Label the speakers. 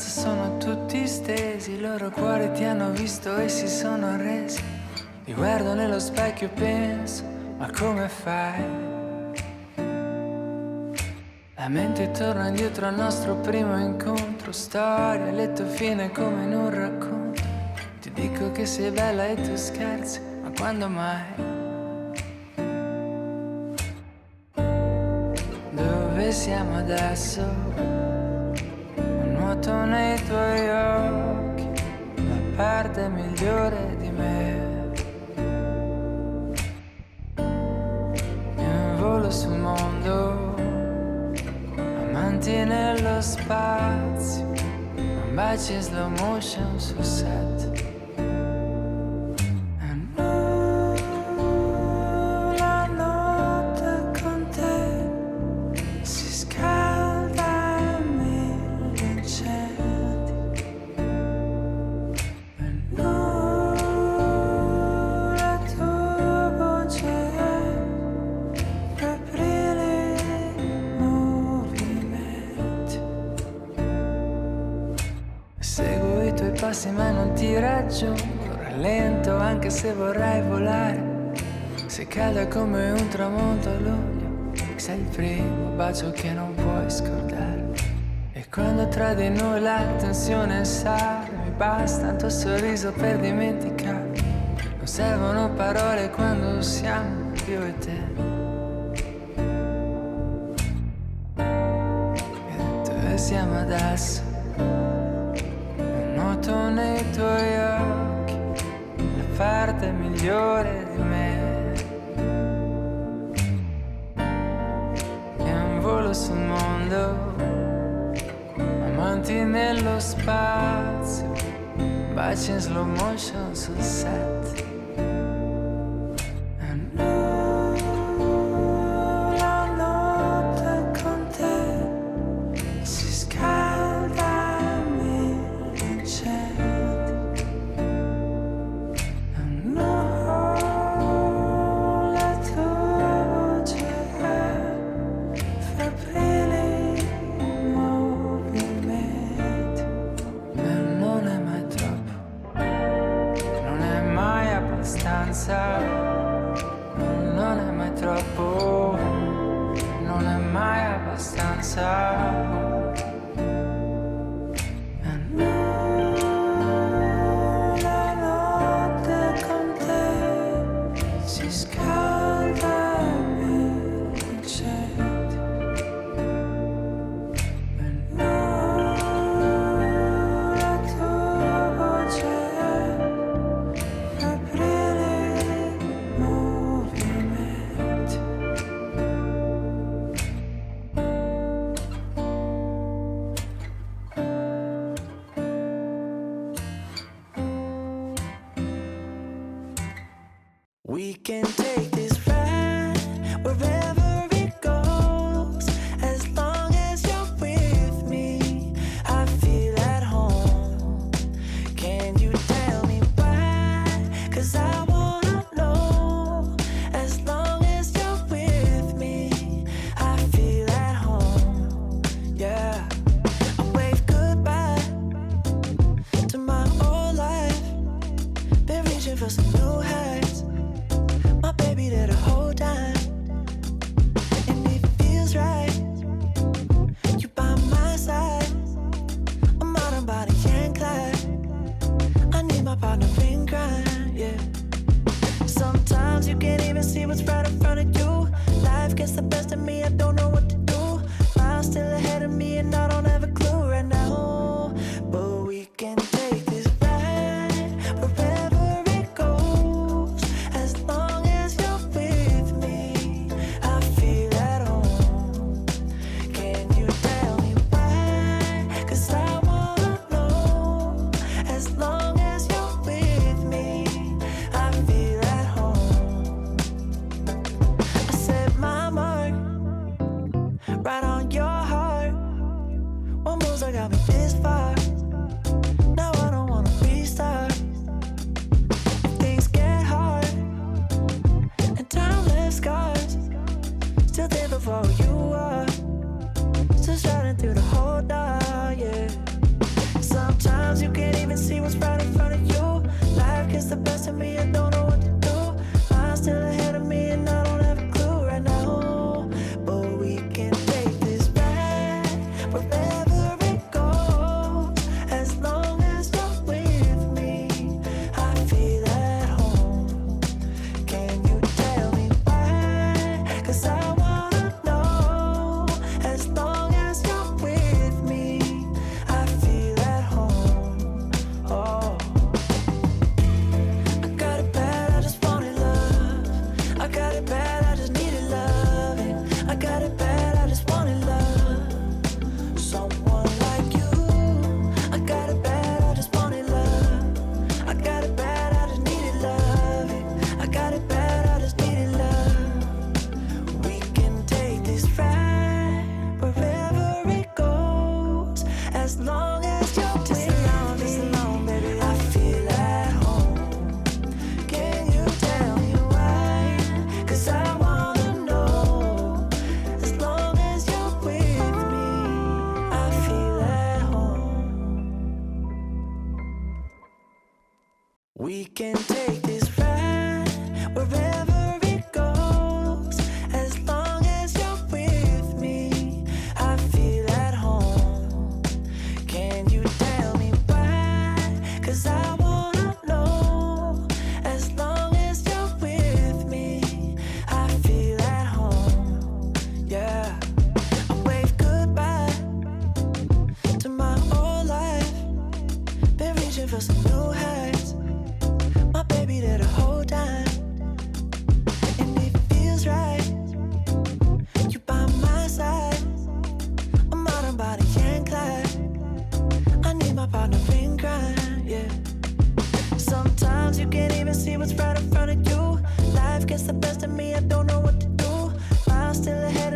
Speaker 1: distanza sono tutti stesi, i loro cuori ti hanno visto e si sono arresi. Ti guardo nello specchio e penso, ma come fai? La mente torna indietro al nostro primo incontro, storia, lieto fine come in un racconto. Ti dico che sei bella e tu scherzi, ma quando mai? Dove siamo adesso? Un nuoto nei tuoi occhi, la parte migliore di me. In volo sul mondo, amanti nello spazio, un bacio in slow motion sul set. Ma non ti raggiungo, rallento anche se vorrei volare. Sei calda come un tramonto a luglio, sei il primo bacio che non puoi scordare. E quando tra di noi la tensione sale, mi basta un tuo sorriso per dimenticare. Non servono parole quando siamo io e te. E dove siamo adesso? Nuoto nei tuoi occhi, la parte migliore di me. E un volo sul mondo, amanti nello spazio, baci in slow motion sul set. Non è mai troppo, non è mai abbastanza. La notte con te si scalda e mi incende. La tua voce
Speaker 2: we can take this ride wherever it goes, as long as you're with me. I feel at home. Can you tell me why? 'Cause I wanna know. As long as you're with me, I feel at home. Yeah, I wave goodbye to my old life. Been reaching for some new heights. My baby there the whole time, and it feels right. You by my side, I'm out on body and Clyde. I need my partner in crime, yeah. Sometimes you can't even see what's right in front of you. Life gets the best of me, I don't know what to do. Miles still ahead of me and I don't have a clue right now. But we can take this ride wherever it goes, as long as you're with me. I feel at home. Can you tell me why? 'Cause I wanna know. As long as you're with me, I feel at home. I set my mark right on your heart. One moves I got me this far. Now I don't wanna restart. If things get hard and time left scars, still there before you are. Still shining through the whole dark, yeah. see what's right in front of you. Life gets the best of me, I don't know what to do. Mine's still ahead of me and I don't have a clue right now. But we can take this ride wherever it goes. As long as you're with me, I feel at home. Can you tell me why? 'Cause I wanna know. As long as you're with me, I feel at home. Oh, I got it bad, I just wanted love. I got it bad, I just needed loving. I got it bad, I just wanted love. Someone like you. I got it bad, I just wanted love. I got it bad, I just needed loving. I got it bad, I just needed love. We can take this ride wherever it goes. As long as you're with me, baby, I feel at home. Can you tell me why? 'Cause I wanna know. As long as you're with me, I feel at home. We can take this ride wherever it goes. As long as you're with me, I feel at home. Can you tell me why? 'Cause I wanna know. As long as you're with me, I feel at home. Yeah, I wave goodbye to my old life. Been reaching for some new heights. My baby there the whole time, and it feels right. You by my side. I'm out on body and Clyde. I need my partner in crime, yeah. Sometimes you can't even see what's right in front of you. Life gets the best of me, I don't know what to do. Miles still ahead